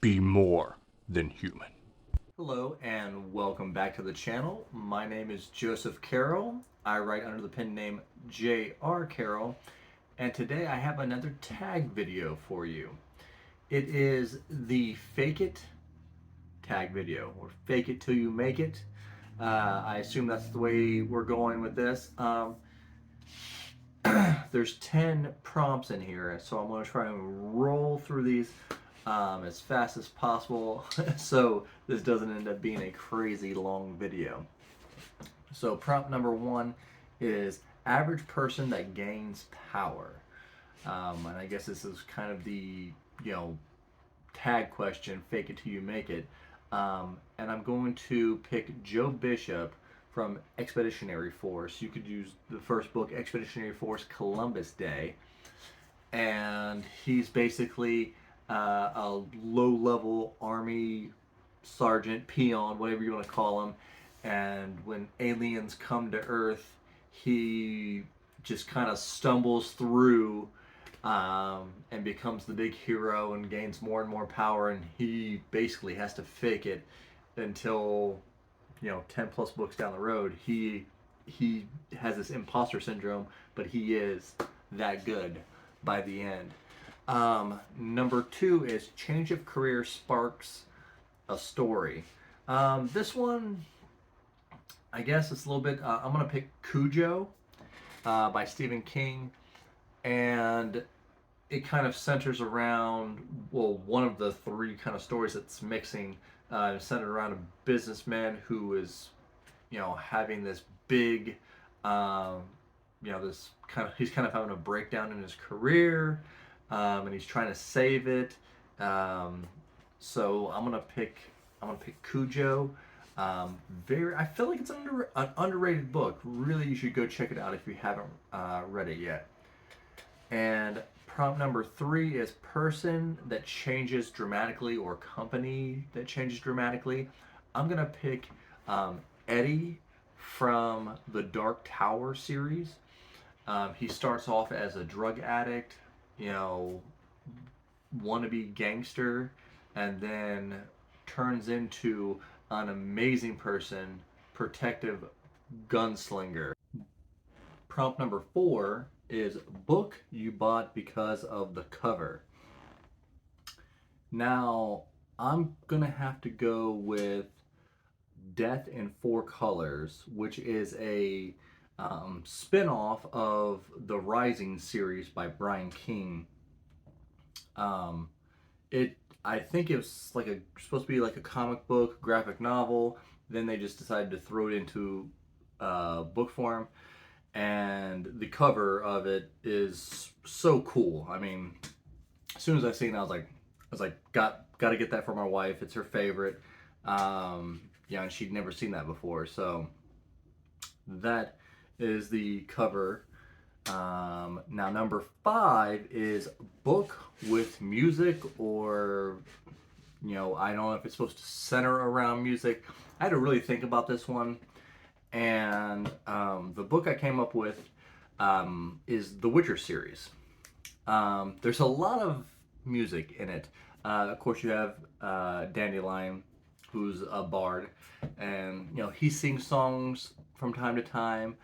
be more than human. Hello and welcome back to the channel. My name is Joseph Carroll. I write under the pen name J.R. Carroll, and today I have another tag video for you. It is the Fake It tag video, or Fake It Till You Make It. I assume that's the way we're going with this. There's 10 prompts in here, so I'm going to try and roll through these as fast as possible so this doesn't end up being a crazy long video. So prompt number one is average person that gains power. And I guess this is kind of the, tag question, fake it till you make it. And I'm going to pick Joe Bishop from Expeditionary Force. You could use the first book, Expeditionary Force Columbus Day. And he's basically a low-level army sergeant, peon, whatever you want to call him. And when aliens come to Earth, he just kind of stumbles through and becomes the big hero and gains more and more power. And he basically has to fake it until 10 plus books down the road, he has this imposter syndrome, but he is that good by the end. Number two is change of career sparks a story. This one, I guess it's a little bit. I'm gonna pick Cujo by Stephen King, and it kind of centers around one of the three kind of stories that's mixing. Centered around a businessman who is, having this big, this he's kind of having a breakdown in his career, and he's trying to save it. So I'm gonna pick Cujo. I feel like it's an underrated book. Really, you should go check it out if you haven't read it yet. And prompt number three is person that changes dramatically or company that changes dramatically. I'm gonna pick Eddie from the Dark Tower series. He starts off as a drug addict, wannabe gangster, and then turns into an amazing person, protective gunslinger. Prompt number four is book you bought because of the cover. Now, I'm gonna have to go with Death in Four Colors, which is a spin-off of the Rising series by Brian King. I think it was supposed to be like a comic book, graphic novel. Then they just decided to throw it into book form, and the cover of it is so cool. I mean, as soon as I seen it, I was like, got to get that for my wife. It's her favorite. And she'd never seen that before. So that is the cover. Now number five is book with music, or I don't know if it's supposed to center around music. I had to really think about this one. And the book I came up with is the Witcher series. There's a lot of music in it. Of course, you have Dandelion, who's a bard, and he sings songs from time to time.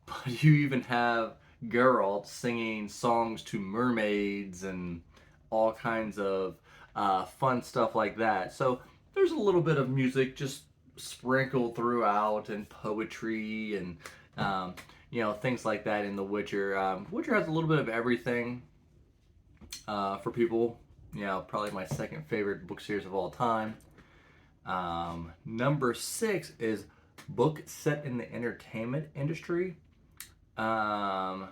But you even have Geralt singing songs to mermaids and all kinds of fun stuff like that. So there's a little bit of music just sprinkled throughout, and poetry, and things like that in The Witcher. Witcher has a little bit of everything for people. Probably my second favorite book series of all time. Number six is book set in the entertainment industry. And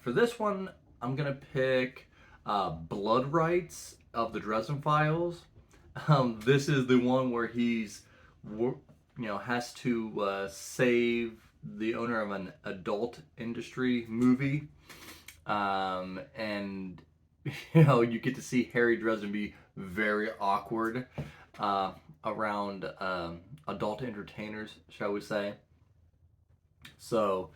for this one, I'm gonna pick Blood Rights of the Dresden Files. This is the one where he's, has to save the owner of an adult industry movie, and you get to see Harry Dresden be very awkward around adult entertainers, shall we say. So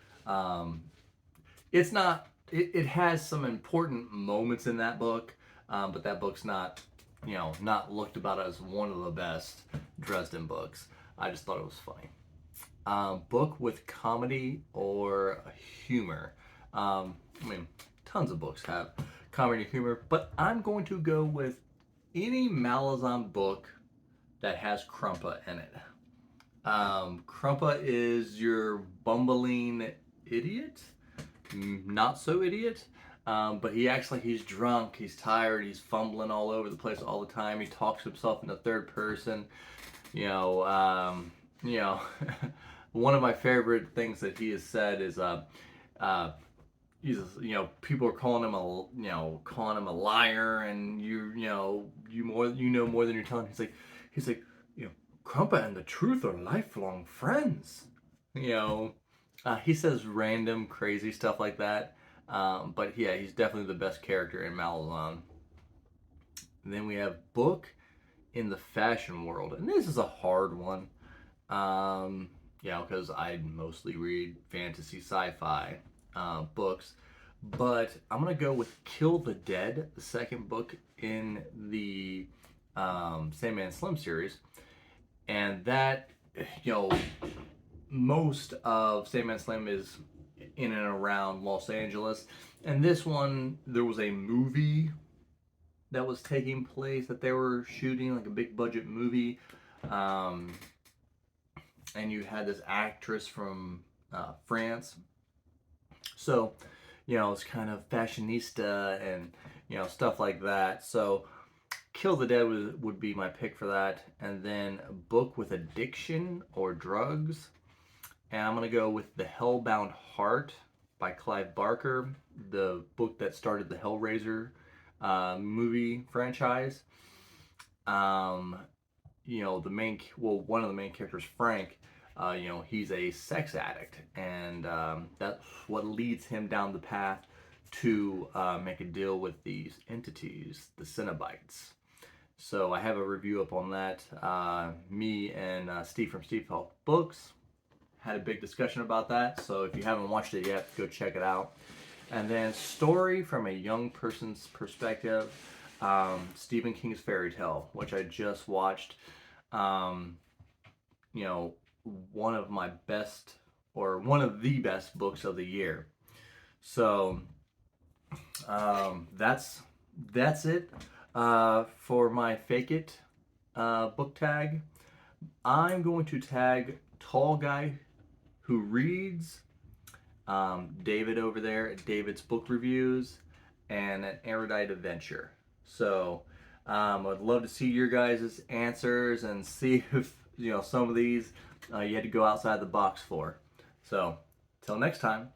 it's not. It has some important moments in that book, but that book's not not looked about as one of the best Dresden books. I just thought it was funny. Book with comedy or humor. I mean, tons of books have comedy and humor, but I'm going to go with any Malazan book that has Krumpa in it. Krumpa is your bumbling idiot, not so idiot, but he's drunk, he's tired, he's fumbling all over the place all the time. He talks to himself in the third person. You know, you know, one of my favorite things that he has said is, people are calling him a liar, and you know more than you're telling. He's like, Krumpa and the truth are lifelong friends. You know, he says random crazy stuff like that. But yeah, he's definitely the best character in Malazan. And then we have book in the fashion world, and this is a hard one. Because I mostly read fantasy sci-fi books, but I'm gonna go with Kill the Dead, the second book in the Sandman Slim series, and that most of Sandman Slim is in and around Los Angeles, and this one there was a movie that was taking place that they were shooting, like a big budget movie. And you had this actress from France. So, it's kind of fashionista and, stuff like that. So, Kill the Dead would be my pick for that. And then a book with addiction or drugs. And I'm going to go with The Hellbound Heart by Clive Barker, the book that started the Hellraiser movie franchise. One of the main characters, Frank, he's a sex addict, and that's what leads him down the path to make a deal with these entities, the Cenobites. So I have a review up on that. Me and Steve from Steve Talk Books had a big discussion about that. So if you haven't watched it yet, go check it out. And then story from a young person's perspective. Stephen King's Fairy Tale, which I just watched. One of my best, or one of the best books of the year. So that's it for my Fake It book tag. I'm going to tag Tall Guy Who Reads, David over there at David's Book Reviews, and an Erudite Adventure. So I'd love to see your guys' answers and see if some of these you had to go outside the box for. So till next time.